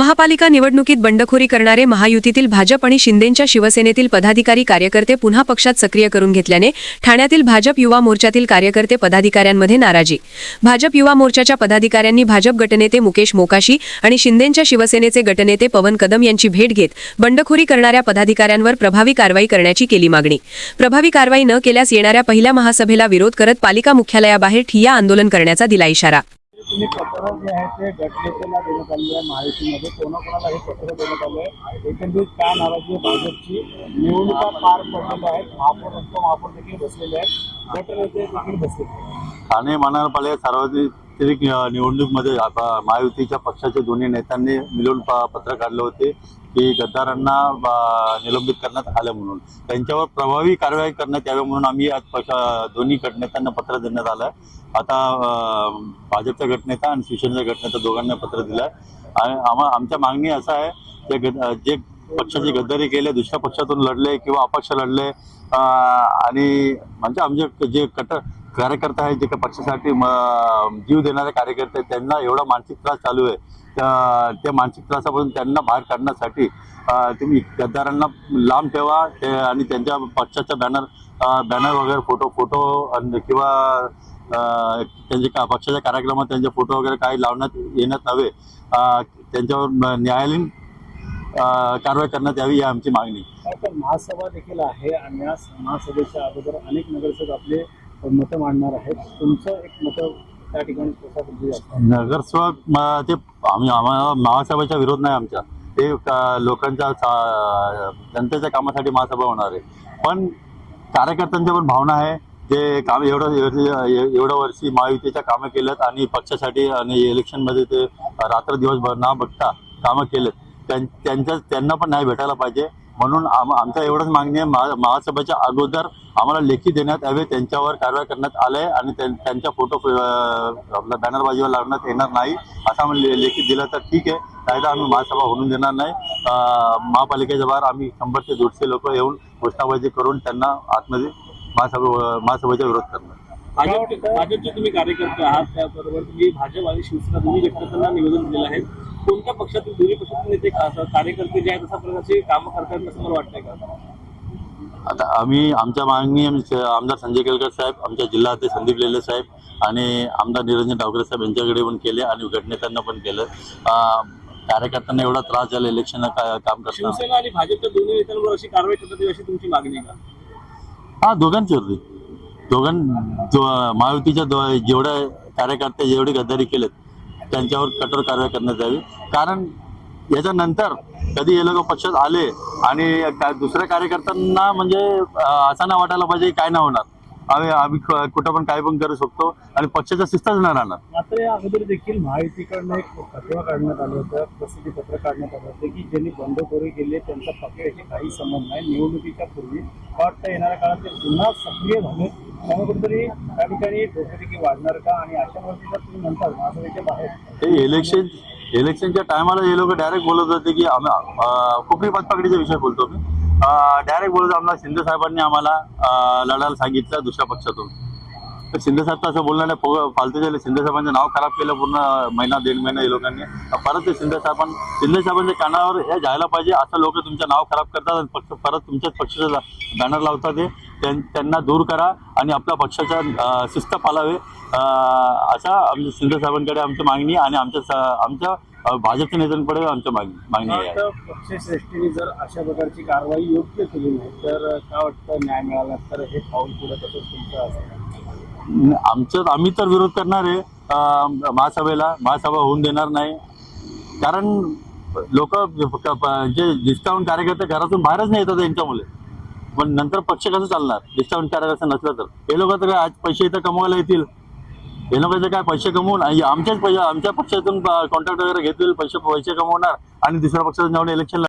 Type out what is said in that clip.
महापालिका निवडणुकीत बंडखोरी करणारे महायुतीतील भाजप आणि शिंदेंच्या शिवसेनेतील पदाधिकारी कार्यकर्ते पुन्हा पक्षात सक्रिय करून घेतल्याने ठाण्यातील भाजप युवा मोर्चातील कार्यकर्ते पदाधिकाऱ्यांमध्ये नाराजी। भाजप युवा मोर्चाच्या पदाधिकाऱ्यांनी भाजप गटनेते मुकेश मोकाशी आणि शिंदेंच्या शिवसेनेचे गटनेते पवन कदम यांची भेट घेत बंडखोरी करणाऱ्या पदाधिकाऱ्यांवर प्रभावी कारवाई करण्याची केली मागणी। प्रभावी कारवाई न केल्यास येणाऱ्या पहिल्या महासभेला विरोध करत पालिका मुख्यालयाबाहेर ठिय्या आंदोलन करण्याचा दिला इशारा। तुम्ही पत्र जे आहे ते गटनेत्याला देण्यात आले आहे। महायुतीमध्ये कोणाकोणाला हे पत्र देण्यात आले आहे? एकंदरीत काय नाराजी आहे भाजपची? निवडणुका पार पडलेल्या आहेत, महापौर देखील बसलेले आहेत, गटनेते देखील बसलेले आहेत। ठाणे महानगरपालिका सार्वत्रिक निवडणुकीमध्ये महायुतीच्या पक्षाच्या दोन्ही नेत्यांनी मिळून पत्र काढले होते की गद्दारांना निलंबित करण्यात आलं म्हणून त्यांच्यावर प्रभावी कारवाई करण्यात यावी म्हणून आम्ही आज दोन्ही गटनेत्यांना पत्र देण्यात आलं आहे। आता भाजपचा गटनेता आणि शिवसेनेचा गटनेता दोघांना पत्र दिलं आहे आणि आमच्या मागणी असं आहे की जे पक्षाची गद्दारी केली, दुसऱ्या पक्षातून लढले किंवा अपक्ष लढले आणि म्हणजे आमचे जे कार्यकर्ते आहेत, जे काही पक्षासाठी जीव देणारे कार्यकर्ते आहेत, त्यांना एवढा मानसिक त्रास चालू आहे। त्या मानसिक त्रासापासून त्यांना बाहेर काढण्यासाठी तुम्ही गद्दारांना लांब ठेवा आणि त्यांच्या पक्षाच्या बॅनर वगैरे फोटो किंवा त्यांच्या पक्षाच्या कार्यक्रमात त्यांचे फोटो वगैरे काही लावण्यात येण्यात नव्हे, त्यांच्यावर न्यायालयीन कारवाई करण्यात यावी ही आमची मागणी। महासभा देखील आहे आणि या महासभेच्या अगोदर अनेक नगरसेवक आपले मतं मांडणार आहेत। तुमचं एक मतं त्या ठिकाणी नगरसेवक ते आम्हाला महासभेचा विरोध नाही आमचा, ते लोकांच्या जनतेच्या कामासाठी महासभा होणार आहे। पण कार्यकर्त्यांच्या पण भावना आहे, जे काम एवढं वर्षी महायुतीच्या कामं केलेत आणि पक्षासाठी आणि इलेक्शनमध्ये ते रात्र दिवस न बघता कामं केलेत, त्यांना पण न्याय भेटायला पाहिजे। म्हणून आमचा एवढंच मागणी आहे, महासभेच्या अगोदर आम्हाला लेखी देण्यात यावे, त्यांच्यावर कारवाई करण्यात आले आणि त्यांच्या फोटो आपला बॅनरबाजीवर लावण्यात येणार नाही असं आम्हाला लेखी दिलं तर ठीक आहे, कायदा आम्ही महासभा होऊन देणार नाही। महापालिकेच्या बाहेर आम्ही 100 ते 150 लोक येऊन घोषणाबाजी करून त्यांना आतमध्ये महासभेचा विरोध करणार। भाजपचे तुम्ही कार्यकर्ते आहात, त्याबरोबर तुम्ही भाजप आणि शिवसेना दोन्ही गटनेत्यांना निवेदन दिलं आहे। कोणत्या पक्षातील दोन्ही पक्षातील नेते कार्यकर्ते जे आहेत अशा प्रकारचे काम करतात असं मला वाटतंय का? आता आमच्या मागणी आमदार संजय केळकर साहेब, आमच्या जिल्हा अध्यक्ष संदीप लेले साहेब आणि आमदार निरंजन डावकरे साहेब यांच्याकडे पण केले आणि गटनेत्यांना पण केलं। कार्यकर्त्यांना एवढा त्रास झाला इलेक्शन काम करताना। शिवसेना आणि भाजपच्या दोन्ही नेत्यांवर अशी कारवाई करण्यात यावी अशी तुमची मागणी आहे का? हा, दोघांची महायुतीच्या जेवढे कार्यकर्ते जेवढे गद्दारी केलेत त्यांच्यावर कठोर कारवाई करण्यात यावी। कारण याच्यानंतर कधी हे लोक पक्षात आले आणि दुसऱ्या कार्यकर्त्यांना म्हणजे असं नाही वाटायला पाहिजे काय नाही होणार, आम्ही कुठं पण काय पण करू शकतो आणि पक्षाच्या शिस्तच नाही राहणार। मात्र या अगोदर देखील महायुतीकडनं एक फतवा काढण्यात आलं होतं, प्रसिद्धी पत्र काढण्यात आलं होतं की ज्यांनी बंडखोरी केली त्यांचा पक्षाशी काही संबंध नाही। निवडणुकीच्या पूर्वी वाटतं येणाऱ्या काळात ते पुन्हा सक्रिय झाले, त्यामुळे कुठेतरी त्या ठिकाणी डोकेदुखी वाढणार का? आणि अशा गोष्टी जर तुम्ही म्हणता महासभेच्या बाहेर इलेक्शनच्या टायमाला हे लोक डायरेक्ट बोलत होते की कोकणी पदपकडीचा विषय बोलतो मी, डायरेक्ट बोलतो आम्हाला शिंदे साहेबांनी आम्हाला लढायला सांगितलं दुसऱ्या पक्षातून। तर शिंदे साहेब तर असं बोलणार नाही, फालतू झाले। शिंदे साहेबांचं नाव खराब केलं पूर्ण महिना 1.5 महिना हे लोकांनी। परत ते शिंदे साहेबांच्या कानावर हे जायला पाहिजे, असं लोक तुमचं नाव खराब करतात आणि परत तुमच्याच पक्षाचा बॅनर लावतात, ते त्यांना दूर करा आणि आपल्या पक्षाच्या शिस्त पाळावे अशा आमच्या शिंदे साहेबांकडे आमची मागणी आणि आमच्या भाजपच्या नेत्यांकडे आमच्या मागणी आहे। पक्षश्रेष्ठीने जर अशा प्रकारची कारवाई योग्य केली नाही तर काय वाटतं न्याय मिळाला तर हे पाऊल पुढे तसंच तुमचं असेल? आम्ही तर विरोध करणार आहे महासभा होऊन देणार नाही। कारण लोक जे डिस्काउंट कार्यकर्ते घरातून बाहेरच नाही येतात त्यांच्यामुळे, पण नंतर पक्ष कसं चालणार डिस्काउंट कार्यकर्ते नसलं तर? हे लोक तर आज पैसे इथं कमवायला येतील, हे लोकांचे काय पैसे कमवून आमच्या पक्षातून कॉन्ट्रॅक्ट वगैरे घेतील, पैसे कमवणार आणि दुसऱ्या पक्षातून जाऊन इलेक्शन